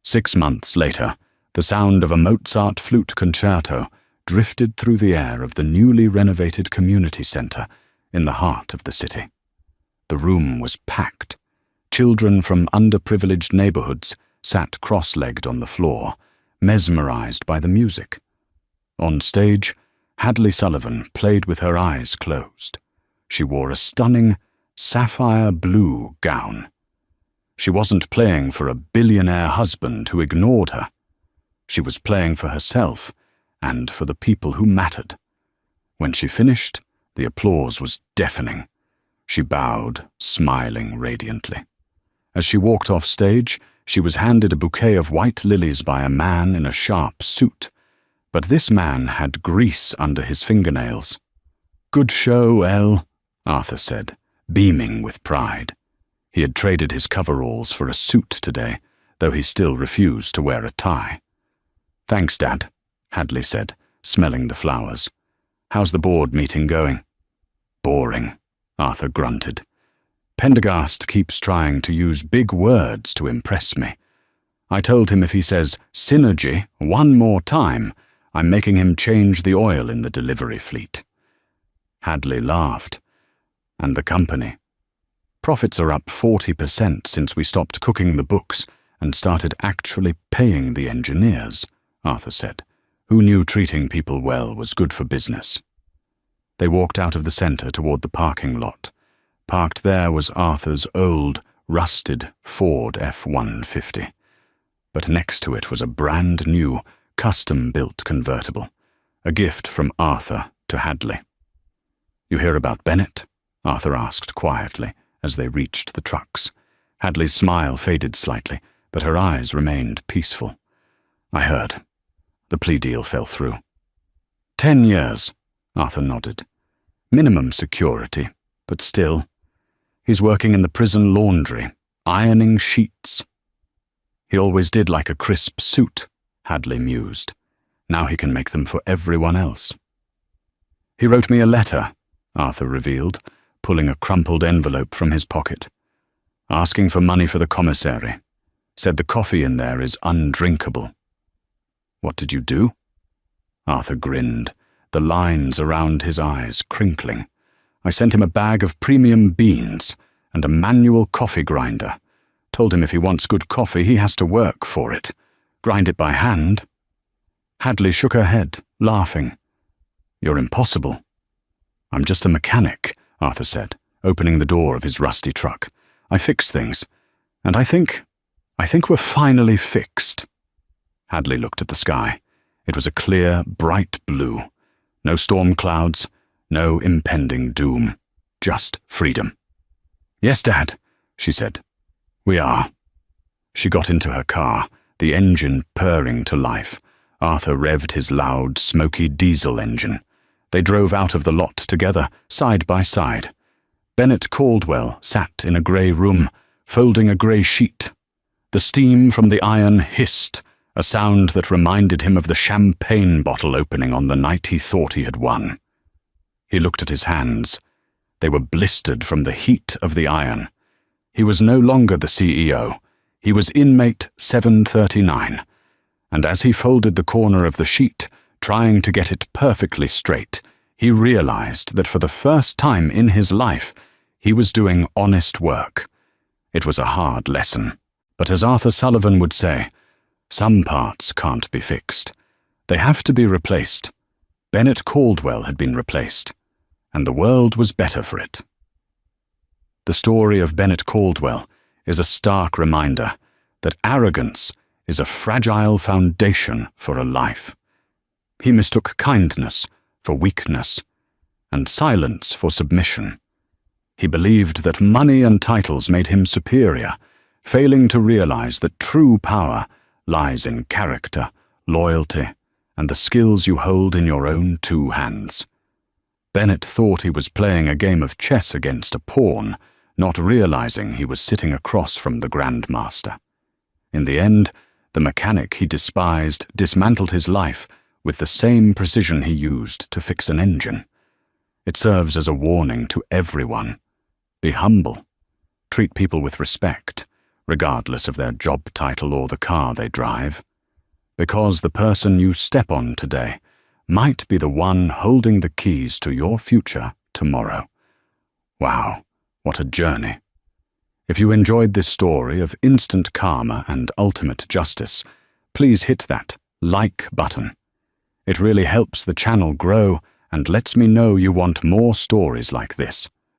6 months later, the sound of a Mozart flute concerto drifted through the air of the newly renovated community center in the heart of the city. The room was packed. Children from underprivileged neighborhoods sat cross-legged on the floor, mesmerized by the music. On stage, Hadley Sullivan played with her eyes closed. She wore a stunning sapphire blue gown. She wasn't playing for a billionaire husband who ignored her. She was playing for herself and for the people who mattered. When she finished, the applause was deafening. She bowed, smiling radiantly. As she walked off stage, she was handed a bouquet of white lilies by a man in a sharp suit. But this man had grease under his fingernails. "Good show, Elle," Arthur said, beaming with pride. He had traded his coveralls for a suit today, though he still refused to wear a tie. "Thanks, Dad," Hadley said, smelling the flowers. "How's the board meeting going?" "Boring," Arthur grunted. "Pendergast keeps trying to use big words to impress me. I told him if he says synergy one more time, I'm making him change the oil in the delivery fleet." Hadley laughed. "And the company? Profits are up 40% since we stopped cooking the books and started actually paying the engineers," Arthur said, who knew treating people well was good for business. They walked out of the center toward the parking lot. Parked there was Arthur's old, rusted Ford F-150. But next to it was a brand-new, custom-built convertible, a gift from Arthur to Hadley. "You hear about Bennett?" Arthur asked quietly as they reached the trucks. Hadley's smile faded slightly, but her eyes remained peaceful. "I heard. The plea deal fell through." 10 years, Arthur nodded. "Minimum security, but still. He's working in the prison laundry, ironing sheets." "He always did like a crisp suit," Hadley mused. "Now he can make them for everyone else." "He wrote me a letter," Arthur revealed, pulling a crumpled envelope from his pocket. "Asking for money for the commissary. Said the coffee in there is undrinkable." "What did you do?" Arthur grinned, the lines around his eyes crinkling. "I sent him a bag of premium beans and a manual coffee grinder. Told him if he wants good coffee, he has to work for it. Grind it by hand." Hadley shook her head, laughing. "You're impossible." "I'm just a mechanic," Arthur said, opening the door of his rusty truck. "I fix things, and I think we're finally fixed." Hadley looked at the sky. It was a clear, bright blue. No storm clouds, no impending doom, just freedom. "Yes, Dad," she said. "We are." She got into her car, the engine purring to life. Arthur revved his loud, smoky diesel engine. They drove out of the lot together, side by side. Bennett Caldwell sat in a grey room, folding a grey sheet. The steam from the iron hissed, a sound that reminded him of the champagne bottle opening on the night he thought he had won. He looked at his hands. They were blistered from the heat of the iron. He was no longer the CEO. He was inmate 739. And as he folded the corner of the sheet, trying to get it perfectly straight, he realized that for the first time in his life, he was doing honest work. It was a hard lesson. But as Arthur Sullivan would say, some parts can't be fixed. They have to be replaced. Bennett Caldwell had been replaced, and the world was better for it. The story of Bennett Caldwell is a stark reminder that arrogance is a fragile foundation for a life. He mistook kindness for weakness, and silence for submission. He believed that money and titles made him superior, failing to realize that true power lies in character, loyalty, and the skills you hold in your own two hands. Bennett thought he was playing a game of chess against a pawn, not realizing he was sitting across from the Grandmaster. In the end, the mechanic he despised dismantled his life with the same precision he used to fix an engine. It serves as a warning to everyone. Be humble. Treat people with respect, regardless of their job title or the car they drive. Because the person you step on today might be the one holding the keys to your future tomorrow. Wow, what a journey. If you enjoyed this story of instant karma and ultimate justice, please hit that like button. It really helps the channel grow and lets me know you want more stories like this.